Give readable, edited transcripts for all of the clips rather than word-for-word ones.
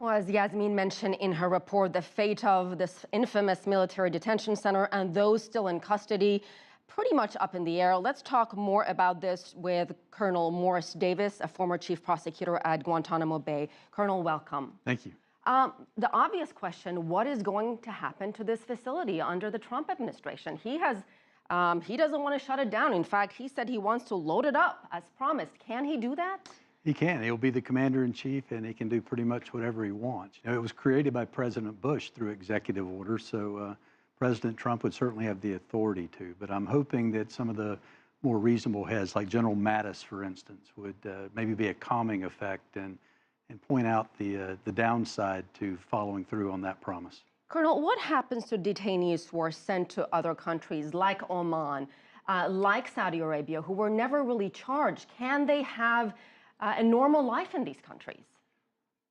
Well, as Yasmin mentioned in her report, the fate of this infamous military detention center and those still in custody pretty much up in the air. Let's talk more about this with Colonel Morris Davis, a former chief prosecutor at Guantanamo Bay. Colonel, welcome. Thank you. The obvious question, what is going to happen to this facility under the Trump administration? He doesn't want to shut it down. In fact, he said he wants to load it up as promised. Can he do that? He can. He'll be the commander-in-chief, and he can do pretty much whatever he wants. You know, it was created by President Bush through executive order, so President Trump would certainly have the authority to. But I'm hoping that some of the more reasonable heads, like General Mattis, for instance, would maybe be a calming effect and point out the downside to following through on that promise. Colonel, what happens to detainees who are sent to other countries like Oman, like Saudi Arabia, who were never really charged? Can they have a normal life in these countries?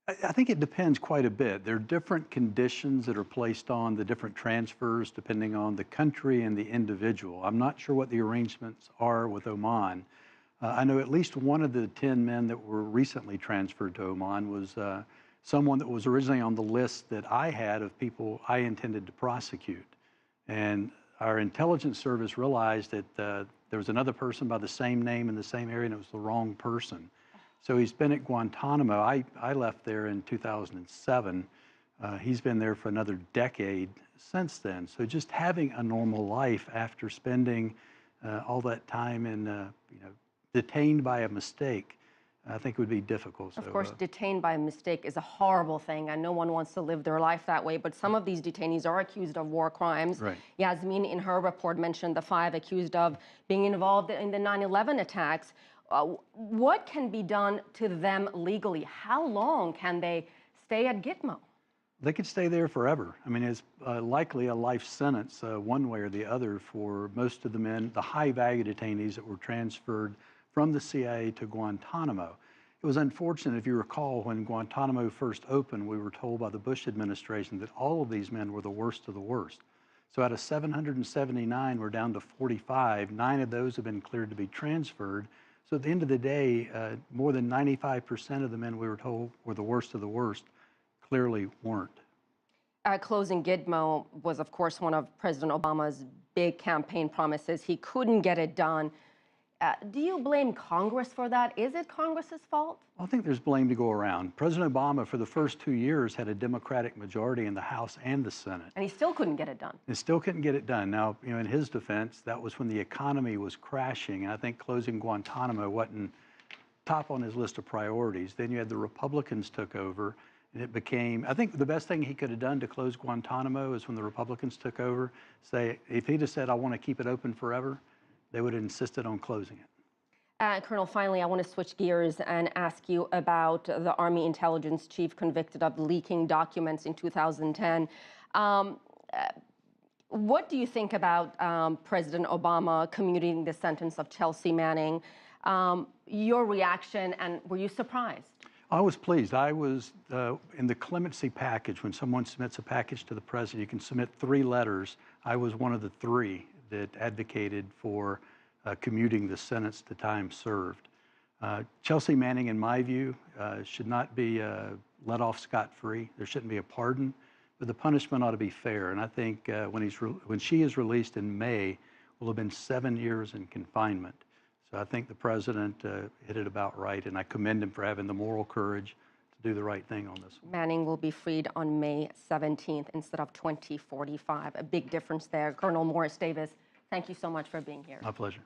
I think it depends quite a bit. There are different conditions that are placed on the different transfers depending on the country and the individual. I'm not sure what the arrangements are with Oman. I know at least one of the 10 men that were recently transferred to Oman was someone that was originally on the list that I had of people I intended to prosecute. And our intelligence service realized that there was another person by the same name in the same area, and it was the wrong person. So he's been at Guantanamo. I left there in 2007. He's been there for another decade since then. So just having a normal life after spending all that time in, detained by a mistake, I think would be difficult. Of course, detained by a mistake is a horrible thing, and no one wants to live their life that way. But some of these detainees are accused of war crimes. Right. Yasmin, in her report, mentioned the 5 accused of being involved in the 9/11 attacks. What can be done to them legally? How long can they stay at Gitmo? They could stay there forever. I mean, it's likely a life sentence one way or the other for most of the men, the high-value detainees that were transferred from the CIA to Guantanamo. It was unfortunate, if you recall, when Guantanamo first opened, we were told by the Bush administration that all of these men were the worst of the worst. So out of 779, we're down to 45. 9 of those have been cleared to be transferred. So at the end of the day, more than 95% of the men we were told were the worst of the worst clearly weren't. Closing Gitmo was, of course, one of President Obama's big campaign promises. He couldn't get it done. Do you blame Congress for that? Is it Congress's fault? I think there's blame to go around. President Obama, for the first 2 years, had a Democratic majority in the House and the Senate. And he still couldn't get it done. And still couldn't get it done. Now, in his defense, that was when the economy was crashing. And I think closing Guantanamo wasn't top on his list of priorities. Then you had the Republicans took over, and it became, I think the best thing he could have done to close Guantanamo is when the Republicans took over, if he'd have said, I want to keep it open forever, they would have insisted on closing it. Colonel, finally, I want to switch gears and ask you about the Army intelligence chief convicted of leaking documents in 2010. What do you think about President Obama commuting the sentence of Chelsea Manning? Your reaction, and were you surprised? I was pleased. I was in the clemency package. When someone submits a package to the president, you can submit 3 letters. I was one of the 3 that advocated for commuting the sentence to time served. Chelsea Manning, in my view, should not be let off scot-free. There shouldn't be a pardon, but the punishment ought to be fair. And I think when she is released in May, will have been 7 years in confinement. So I think the president hit it about right, and I commend him for having the moral courage to do the right thing on this one. Manning will be freed on May 17th instead of 2045. A big difference there. Colonel Morris Davis, thank you so much for being here. My pleasure.